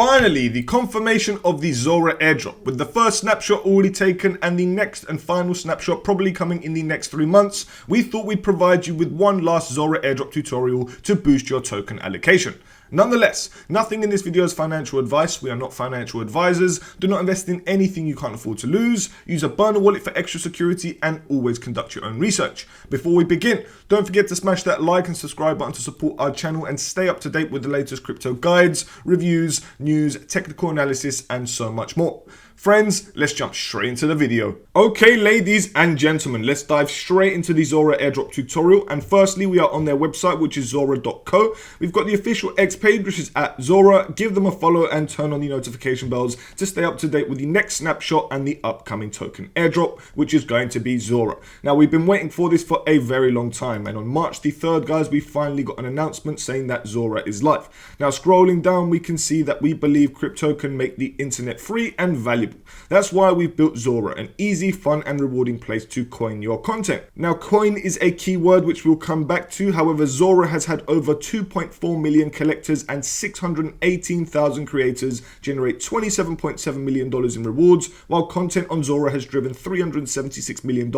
Finally, the confirmation of the Zora Airdrop, with the first snapshot already taken and the next and final snapshot probably coming in the next 3 months, we thought we'd provide you with one last Zora Airdrop tutorial to boost your token allocation. Nonetheless, nothing in this video is financial advice. We are not financial advisors. Do not invest in anything you can't afford to lose. Use a burner wallet for extra security and always conduct your own research. Before we begin, don't forget to smash that like and subscribe button to support our channel and stay up to date with the latest crypto guides, reviews, news, technical analysis, and so much more. Friends, let's jump straight into the video. Okay, ladies and gentlemen, let's dive straight into the Zora Airdrop tutorial. And firstly, we are on their website, which is Zora.co. We've got the official X page, which is at Zora. Give them a follow and turn on the notification bells to stay up to date with the next snapshot and the upcoming token airdrop, which is going to be Zora. Now, we've been waiting for this for a very long time. And on March the 3rd, guys, we finally got an announcement saying that Zora is live. Now, scrolling down, we can see that we believe crypto can make the internet free and valuable. That's why we've built Zora, an easy, fun and rewarding place to coin your content. Now, coin is a keyword which we'll come back to. However, Zora has had over 2.4 million collectors and 618,000 creators generate $27.7 million in rewards, while content on Zora has driven $376 million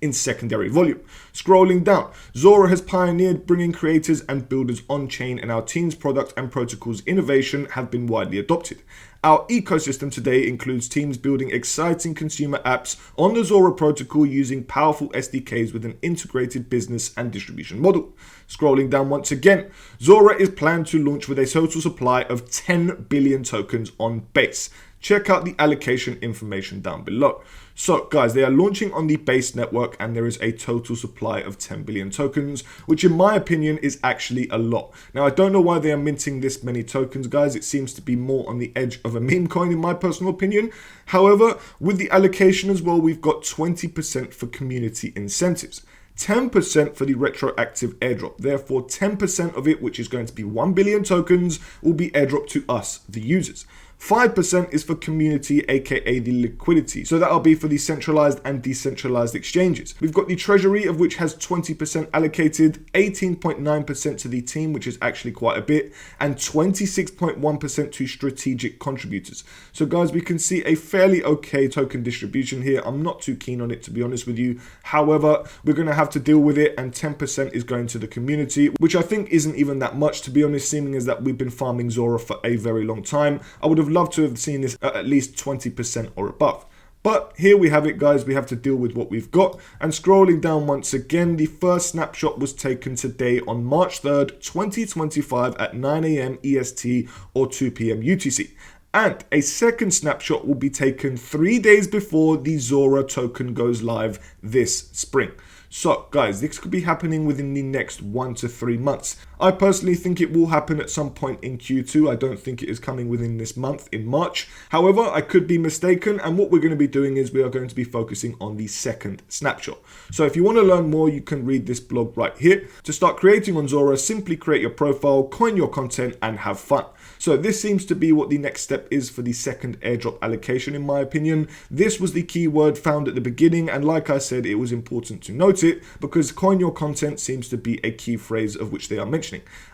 in secondary volume. Scrolling down, Zora has pioneered bringing creators and builders on-chain, and our team's product and protocols innovation have been widely adopted. Our ecosystem today includes teams building exciting consumer apps on the Zora protocol using powerful SDKs with an integrated business and distribution model. Scrolling down once again, Zora is planned to launch with a total supply of 10 billion tokens on base. Check out the allocation information down below. So guys, they are launching on the base network and there is a total supply of 10 billion tokens, which in my opinion is actually a lot. Now, I don't know why they are minting this many tokens, guys. It seems to be more on the edge of a meme coin in my personal opinion. However, with the allocation as well, we've got 20% for community incentives. 10% for the retroactive airdrop. Therefore, 10% of it, which is going to be 1 billion tokens, will be airdropped to us, the users. 5% is for community, aka the liquidity. So that'll be for the centralized and decentralized exchanges. We've got the treasury, of which has 20% allocated, 18.9% to the team, which is actually quite a bit, and 26.1% to strategic contributors. So guys, we can see a fairly okay token distribution here. I'm not too keen on it, to be honest with you. However, we're going to have to deal with it, and 10% is going to the community, which I think isn't even that much, to be honest, seeming as that we've been farming Zora for a very long time. I would have loved to have seen this at least 20% or above. But here we have it, guys. We have to deal with what we've got. And scrolling down once again, the first snapshot was taken today on March 3rd, 2025 at 9 AM EST or 2 PM UTC. And a second snapshot will be taken 3 days before the Zora token goes live this spring. So guys, this could be happening within the next 1 to 3 months. I personally think it will happen at some point in Q2. I don't think it is coming within this month in March. However, I could be mistaken, and what we're going to be doing is we are going to be focusing on the second snapshot. So if you want to learn more, you can read this blog right here. To start creating on Zora, simply create your profile, coin your content, and have fun. So this seems to be what the next step is for the second airdrop allocation, in my opinion. This was the keyword found at the beginning, and like I said, it was important to note it because coin your content seems to be a key phrase of which they are mentioning.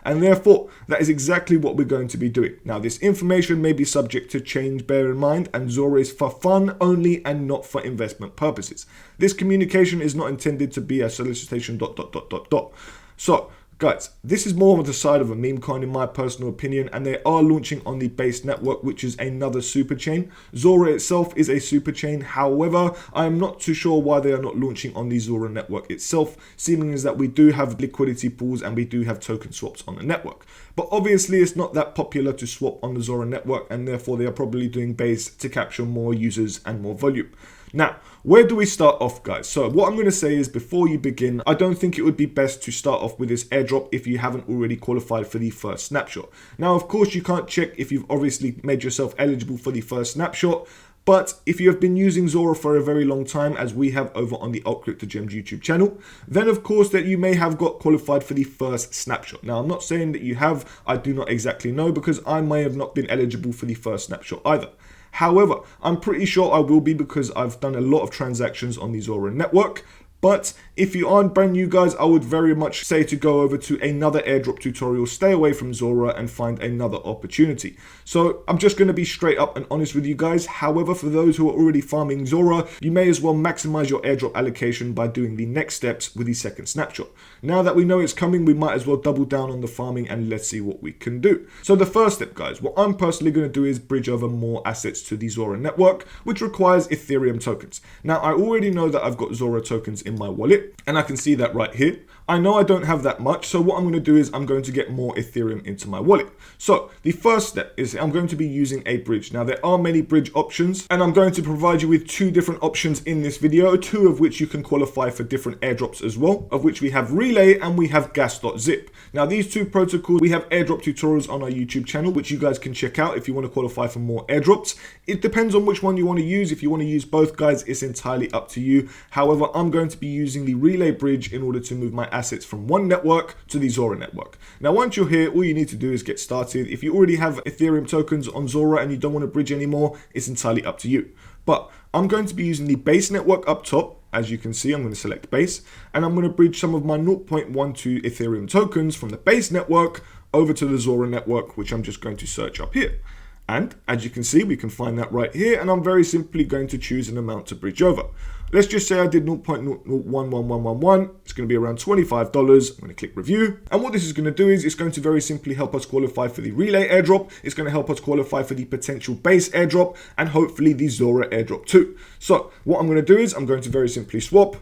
And therefore, that is exactly what we're going to be doing. Now, this information may be subject to change, bear in mind, and Zora is for fun only and not for investment purposes. This communication is not intended to be a solicitation ... So, guys, this is more on the side of a meme coin in my personal opinion, and they are launching on the base network, which is another super chain. Zora itself is a super chain. However, I am not too sure why they are not launching on the Zora network itself, seeming as that we do have liquidity pools and we do have token swaps on the network. But obviously, it's not that popular to swap on the Zora network, and therefore they are probably doing base to capture more users and more volume. Now, where do we start off, guys? So what I'm going to say is, before you begin, I don't think it would be best to start off with this airdrop if you haven't already qualified for the first snapshot. Now, of course, you can't check if you've obviously made yourself eligible for the first snapshot, but if you have been using Zora for a very long time, as we have over on the AltCryptoTalk YouTube channel, then of course that you may have got qualified for the first snapshot. Now, I'm not saying that you have. I do not exactly know, because I may have not been eligible for the first snapshot either. However, I'm pretty sure I will be, because I've done a lot of transactions on the Zora network. But if you aren't brand new, guys, I would very much say to go over to another airdrop tutorial, stay away from Zora and find another opportunity. So I'm just going to be straight up and honest with you guys. However, for those who are already farming Zora, you may as well maximize your airdrop allocation by doing the next steps with the second snapshot. Now that we know it's coming, we might as well double down on the farming and let's see what we can do. So the first step, guys, what I'm personally going to do is bridge over more assets to the Zora network, which requires Ethereum tokens. Now, I already know that I've got Zora tokens in my wallet, and I can see that right here. I know I don't have that much, so what I'm going to do is I'm going to get more Ethereum into my wallet. So the first step is I'm going to be using a bridge. Now, there are many bridge options, and I'm going to provide you with 2 different options in this video, 2 of which you can qualify for different airdrops as well, of which we have Relay and we have gas.zip. Now, these 2 protocols, we have airdrop tutorials on our YouTube channel, which you guys can check out if you want to qualify for more airdrops. It depends on which one you want to use. If you want to use both, guys, it's entirely up to you. However, I'm going to be using the Relay bridge in order to move my assets from one network to the Zora network. Now, once you're here, all you need to do is get started. If you already have Ethereum tokens on Zora and you don't want to bridge anymore, it's entirely up to you. But I'm going to be using the base network up top. As you can see, I'm going to select base, and I'm going to bridge some of my 0.12 Ethereum tokens from the base network over to the Zora network, which I'm just going to search up here. And as you can see, we can find that right here, and I'm very simply going to choose an amount to bridge over. Let's just say I did 0.011111. It's going to be around $25. I'm going to click review. And what this is going to do is it's going to very simply help us qualify for the Relay airdrop. It's going to help us qualify for the potential base airdrop and hopefully the Zora airdrop too. So what I'm going to do is I'm going to very simply swap.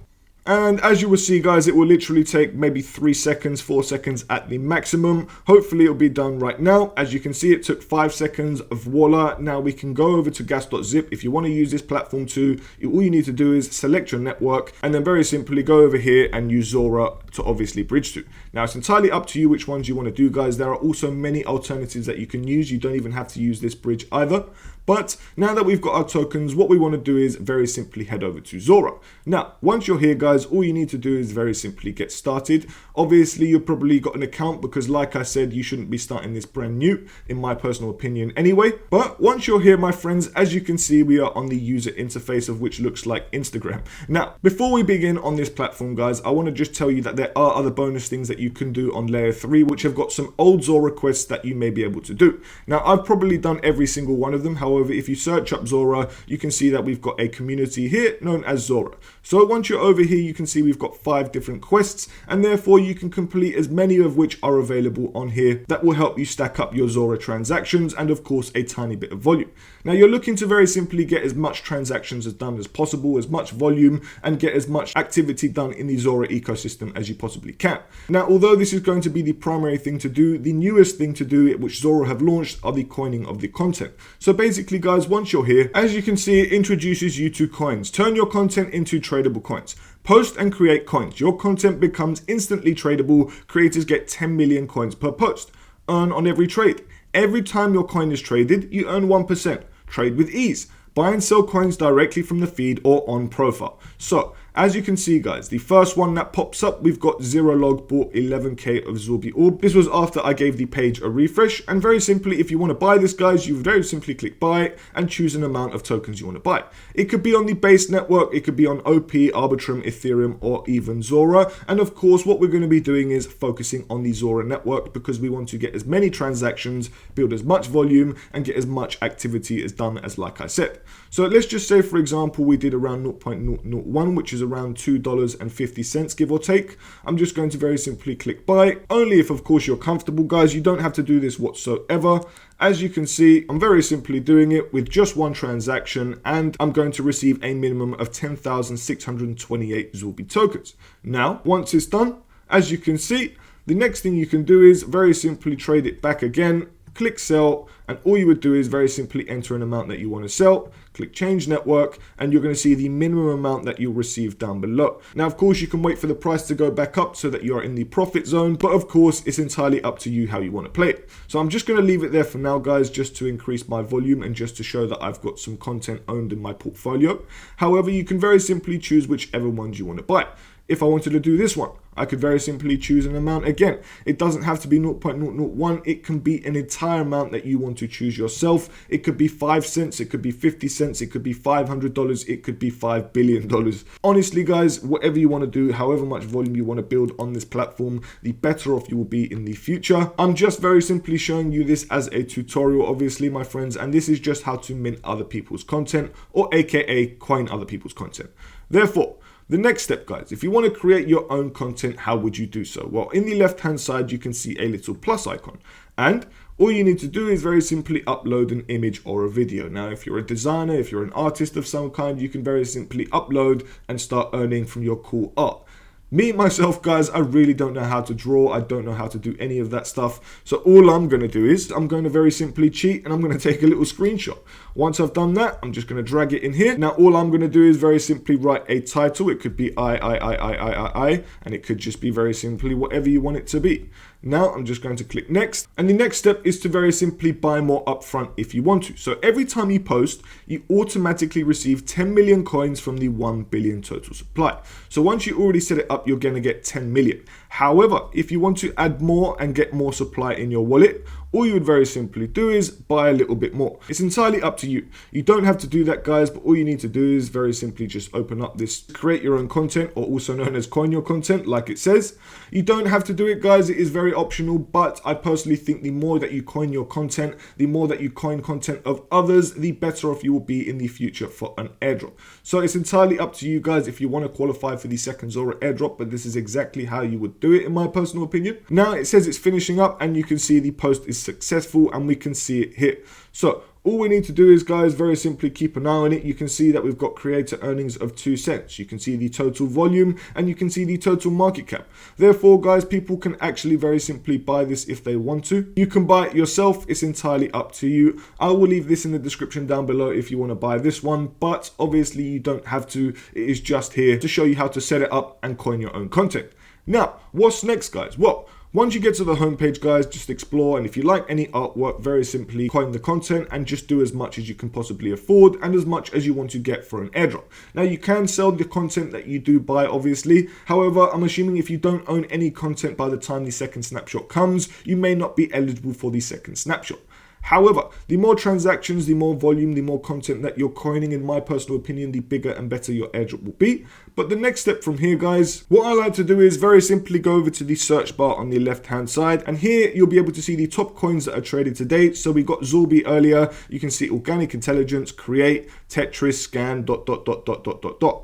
And as you will see, guys, it will literally take maybe 3 seconds, 4 seconds at the maximum. Hopefully it'll be done right now. As you can see, it took 5 seconds. Voila. Now we can go over to gas.zip. If you want to use this platform too, all you need to do is select your network and then very simply go over here and use Zora to obviously bridge to. Now it's entirely up to you which ones you want to do, guys. There are also many alternatives that you can use. You don't even have to use this bridge either. But now that we've got our tokens, what we want to do is very simply head over to Zora. Now, once you're here, guys, all you need to do is very simply get started. Obviously, you've probably got an account because, like I said, you shouldn't be starting this brand new, in my personal opinion anyway. But once you're here, my friends, as you can see, we are on the user interface of which looks like Instagram. Now, before we begin on this platform, guys, I want to just tell you that there are other bonus things that you can do on layer 3, which have got some old Zora quests that you may be able to do. Now, I've probably done every single one of them. However, if you search up Zora, you can see that we've got a community here known as Zora. So once you're over here, you can see we've got 5 different quests, and therefore you can complete as many of which are available on here that will help you stack up your Zora transactions and of course a tiny bit of volume. Now you're looking to very simply get as much transactions as done as possible, as much volume, and get as much activity done in the Zora ecosystem as you possibly can. Now, although this is going to be the primary thing to do, the newest thing to do which Zora have launched are the coining of the content. So basically, guys, once you're here, as you can see, it introduces you to coins. Turn your content into tradable coins. Post and create coins. Your content becomes instantly tradable. Creators get 10 million coins per post. Earn on every trade. Every time your coin is traded, you earn 1%. Trade with ease. Buy and sell coins directly from the feed or on profile. So, as you can see, guys, the first one that pops up, we've got ZeroLog bought 11k of Zorbi Orb. This was after I gave the page a refresh. And very simply, if you want to buy this, guys, you very simply click buy and choose an amount of tokens you want to buy. It could be on the base network, it could be on OP, Arbitrum, Ethereum, or even Zora. And of course, what we're going to be doing is focusing on the Zora network because we want to get as many transactions, build as much volume, and get as much activity as done as like I said. So let's just say, for example, we did around 0.001, which is around $2.50, give or take. I'm just going to very simply click buy, only if of course you're comfortable, guys. You don't have to do this whatsoever. As you can see, I'm very simply doing it with just one transaction, and I'm going to receive a minimum of 10,628 Zorbi tokens. Now, once it's done, as you can see, the next thing you can do is very simply trade it back again. Click sell, and all you would do is very simply enter an amount that you want to sell, click change network, and you're going to see the minimum amount that you'll receive down below. Now, of course, you can wait for the price to go back up so that you're in the profit zone, but of course, it's entirely up to you how you want to play it. So I'm just going to leave it there for now, guys, just to increase my volume and just to show that I've got some content owned in my portfolio. However, you can very simply choose whichever ones you want to buy. If I wanted to do this one, I could very simply choose an amount. Again, it doesn't have to be 0.001. It can be an entire amount that you want to choose yourself. It could be 5 cents, it could be 50 cents, it could be $500, it could be $5 billion. Honestly, guys, whatever you want to do, however much volume you want to build on this platform, the better off you will be in the future. I'm just very simply showing you this as a tutorial, obviously, my friends, and this is just how to mint other people's content, or aka coin other people's content. Therefore, the next step, guys, if you want to create your own content, how would you do so? Well, in the left-hand side, you can see a little plus icon, and all you need to do is very simply upload an image or a video. Now, if you're a designer, if you're an artist of some kind, you can very simply upload and start earning from your cool art. Me, myself, guys, I really don't know how to draw. I don't know how to do any of that stuff. So all I'm going to do is I'm going to very simply cheat and I'm going to take a little screenshot. Once I've done that, I'm just going to drag it in here. Now, all I'm going to do is very simply write a title. It could be I, and it could just be very simply whatever you want it to be. Now, I'm just going to click next. And the next step is to very simply buy more upfront if you want to. So every time you post, you automatically receive 10 million coins from the 1 billion total supply. So once you already set it up, you're going to get 10 million. However, if you want to add more and get more supply in your wallet, all you would very simply do is buy a little bit more. It's entirely up to you. You don't have to do that, guys, but all you need to do is very simply just open up this create your own content, or also known as coin your content, like it says. You don't have to do it, guys. It is very optional, but I personally think the more that you coin your content, the more that you coin content of others, the better off you will be in the future for an airdrop. So it's entirely up to you, guys, if you want to qualify for the second Zora airdrop, but this is exactly how you would do it, in my personal opinion. Now it says it's finishing up, and you can see the post is successful, and we can see it here. So all we need to do is, guys, very simply keep an eye on it. You can see that we've got creator earnings of 2 cents. You can see the total volume, and you can see the total market cap. Therefore, guys, people can actually very simply buy this if they want to. You can buy it yourself. It's entirely up to you. I will leave this in the description down below if you want to buy this one, but obviously you don't have to. It is just here to show you how to set it up and coin your own content. Now, what's next, guys? Well, once you get to the homepage, guys, just explore, and if you like any artwork, very simply coin the content and just do as much as you can possibly afford and as much as you want to get for an airdrop. Now, you can sell the content that you do buy, obviously. However, I'm assuming if you don't own any content by the time the second snapshot comes, you may not be eligible for the second snapshot. However, the more transactions, the more volume, the more content that you're coining, in my personal opinion, the bigger and better your airdrop will be. But the next step from here, guys, what I like to do is very simply go over to the search bar on the left hand side, and here you'll be able to see the top coins that are traded to date. So we got Zorbi earlier. You can see Organic Intelligence, Create, Tetris, Scan, ...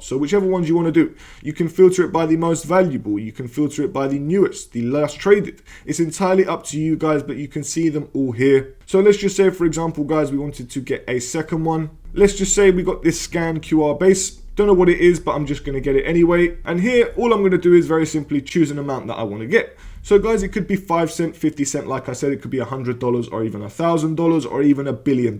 So whichever ones you want to do, you can filter it by the most valuable. You can filter it by the newest, the last traded. It's entirely up to you, guys, but you can see them all here. So let's just say, for example, guys, we wanted to get a second one. Let's just say we got this Scan QR base. Don't know what it is, but I'm just going to get it anyway. And here, all I'm going to do is very simply choose an amount that I want to get. So guys, it could be 5 cents, 50 cents. Like I said, it could be $100 or even $1,000 or even $1 billion.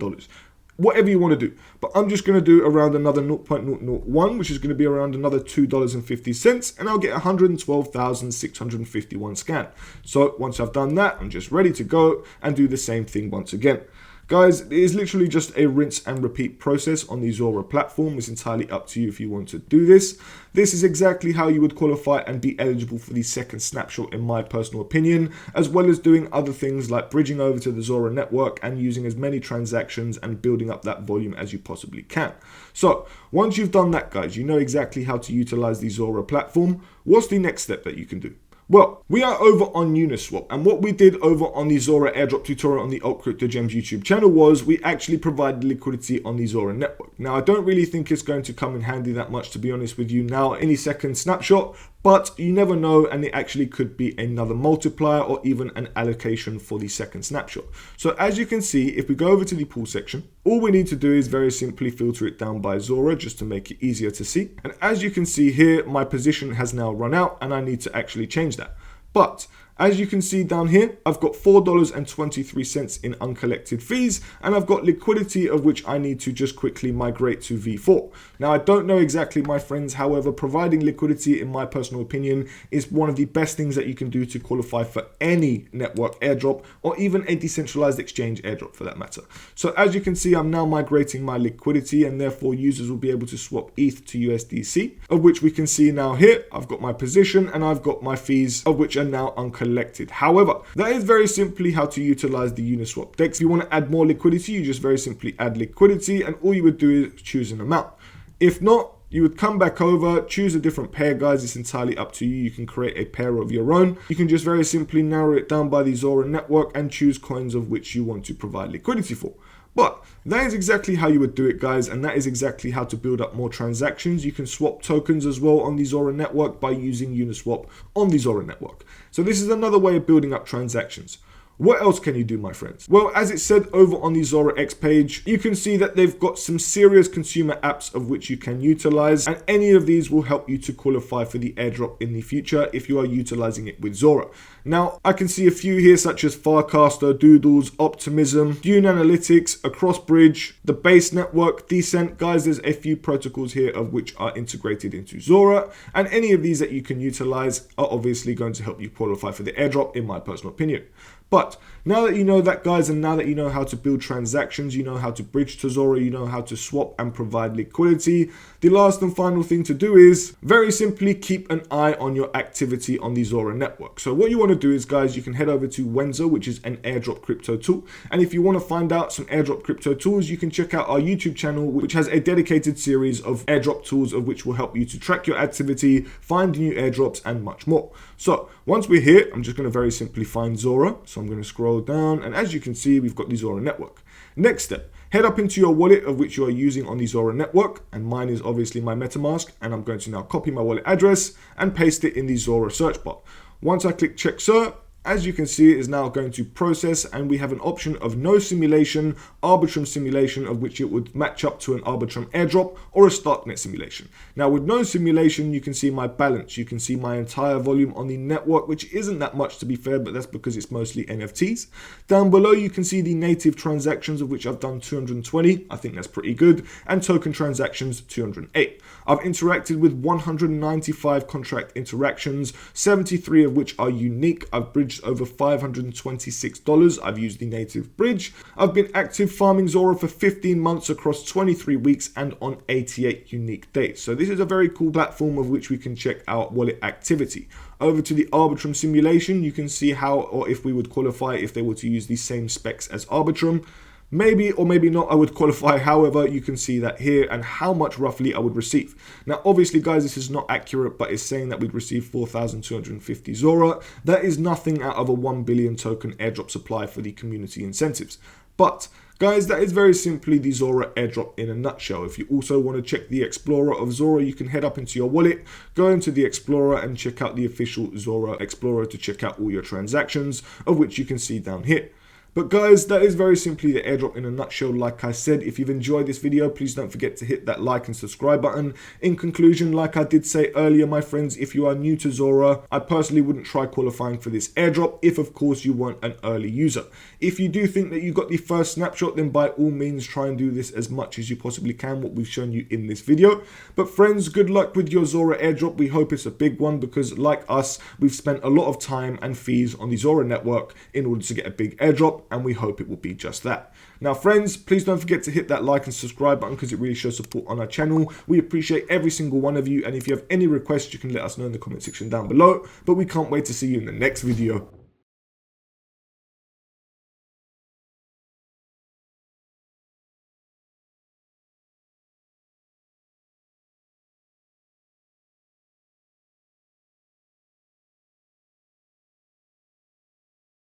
Whatever you want to do. But I'm just going to do around another 0.001, which is going to be around another $2.50, and I'll get 112,651 scan. So once I've done that, I'm just ready to go and do the same thing once again. Guys, it is literally just a rinse and repeat process on the Zora platform. It's entirely up to you if you want to do this. This is exactly how you would qualify and be eligible for the second snapshot, in my personal opinion, as well as doing other things like bridging over to the Zora network and using as many transactions and building up that volume as you possibly can. So once you've done that, guys, you know exactly how to utilize the Zora platform. What's the next step that you can do? Well, we are over on Uniswap, and what we did over on the Zora Airdrop tutorial on the AltCryptoGems YouTube channel was we actually provided liquidity on the Zora network. Now, I don't really think it's going to come in handy that much, to be honest with you now, any second snapshot, but you never know, and it actually could be another multiplier or even an allocation for the second snapshot. So as you can see, if we go over to the pool section, all we need to do is very simply filter it down by Zora just to make it easier to see. And as you can see here, my position has now run out and I need to actually change that. But As you can see down here, I've got $4.23 in uncollected fees, and I've got liquidity of which I need to just quickly migrate to V4. Now, I don't know exactly, my friends, however, providing liquidity, in my personal opinion, is one of the best things that you can do to qualify for any network airdrop, or even a decentralized exchange airdrop for that matter. So as you can see, I'm now migrating my liquidity, and therefore users will be able to swap ETH to USDC, of which we can see now here, I've got my position and I've got my fees, of which are now uncollected. However, that is very simply how to utilize the Uniswap DEX. If you want to add more liquidity, you just very simply add liquidity, and all you would do is choose an amount. If not, you would come back over, choose a different pair, guys. It's entirely up to you. You can create a pair of your own. You can just very simply narrow it down by the Zora network and choose coins of which you want to provide liquidity for. But that is exactly how you would do it, guys, and that is exactly how to build up more transactions. You can swap tokens as well on the Zora network by using Uniswap on the Zora network. So this is another way of building up transactions. What else can you do, my friends? Well, as it said over on the Zora X page, you can see that they've got some serious consumer apps of which you can utilize, and any of these will help you to qualify for the airdrop in the future if you are utilizing it with Zora. Now, I can see a few here such as Farcaster, Doodles, Optimism, Dune Analytics, AcrossBridge, the Base Network, Decent. Guys, there's a few protocols here of which are integrated into Zora, and any of these that you can utilize are obviously going to help you qualify for the airdrop, in my personal opinion. But now that you know that, guys, and now that you know how to build transactions, you know how to bridge to Zora, you know how to swap and provide liquidity, the last and final thing to do is very simply keep an eye on your activity on the Zora network. So what you want to do is, guys, you can head over to Wenzo, which is an airdrop crypto tool. And if you want to find out some airdrop crypto tools, you can check out our YouTube channel, which has a dedicated series of airdrop tools of which will help you to track your activity, find new airdrops, and much more. So once we're here, I'm just going to very simply find Zora. So I'm going to scroll down, and as you can see, we've got the Zora network. Next step, head up into your wallet of which you are using on the Zora network, and mine is obviously my MetaMask, and I'm going to now copy my wallet address and paste it in the Zora search bar. Once I click check sir, as you can see, it is now going to process, and we have an option of no simulation, Arbitrum simulation, of which it would match up to an Arbitrum airdrop or a Starknet simulation. Now with no simulation, you can see my balance, you can see my entire volume on the network, which isn't that much to be fair, but that's because it's mostly NFTs. Down below, you can see the native transactions, of which I've done 220, I think that's pretty good, and token transactions 208. I've interacted with 195 contract interactions, 73 of which are unique. I've bridged over $526. I've used the native bridge. I've been active farming Zora for 15 months across 23 weeks and on 88 unique days. So this is a very cool platform of which we can check out wallet activity. Over to the Arbitrum simulation, you can see how or if we would qualify if they were to use the same specs as Arbitrum. Maybe or maybe not I would qualify. However, you can see that here and how much roughly I would receive. Now, obviously, guys, this is not accurate, but it's saying that we'd receive 4,250 Zora. That is nothing out of a 1 billion token airdrop supply for the community incentives. But guys, that is very simply the Zora airdrop in a nutshell. If you also want to check the Explorer of Zora, you can head up into your wallet, go into the Explorer and check out the official Zora Explorer to check out all your transactions, of which you can see down here. But guys, that is very simply the airdrop in a nutshell. Like I said, if you've enjoyed this video, please don't forget to hit that like and subscribe button. In conclusion, like I did say earlier, my friends, if you are new to Zora, I personally wouldn't try qualifying for this airdrop if, of course, you weren't an early user. If you do think that you got the first snapshot, then by all means, try and do this as much as you possibly can, what we've shown you in this video. But friends, good luck with your Zora airdrop. We hope it's a big one because, like us, we've spent a lot of time and fees on the Zora network in order to get a big airdrop, and we hope it will be just that. Now friends, please don't forget to hit that like and subscribe button because it really shows support on our channel. We appreciate every single one of you, and if you have any requests, you can let us know in the comment section down below. But we can't wait to see you in the next video.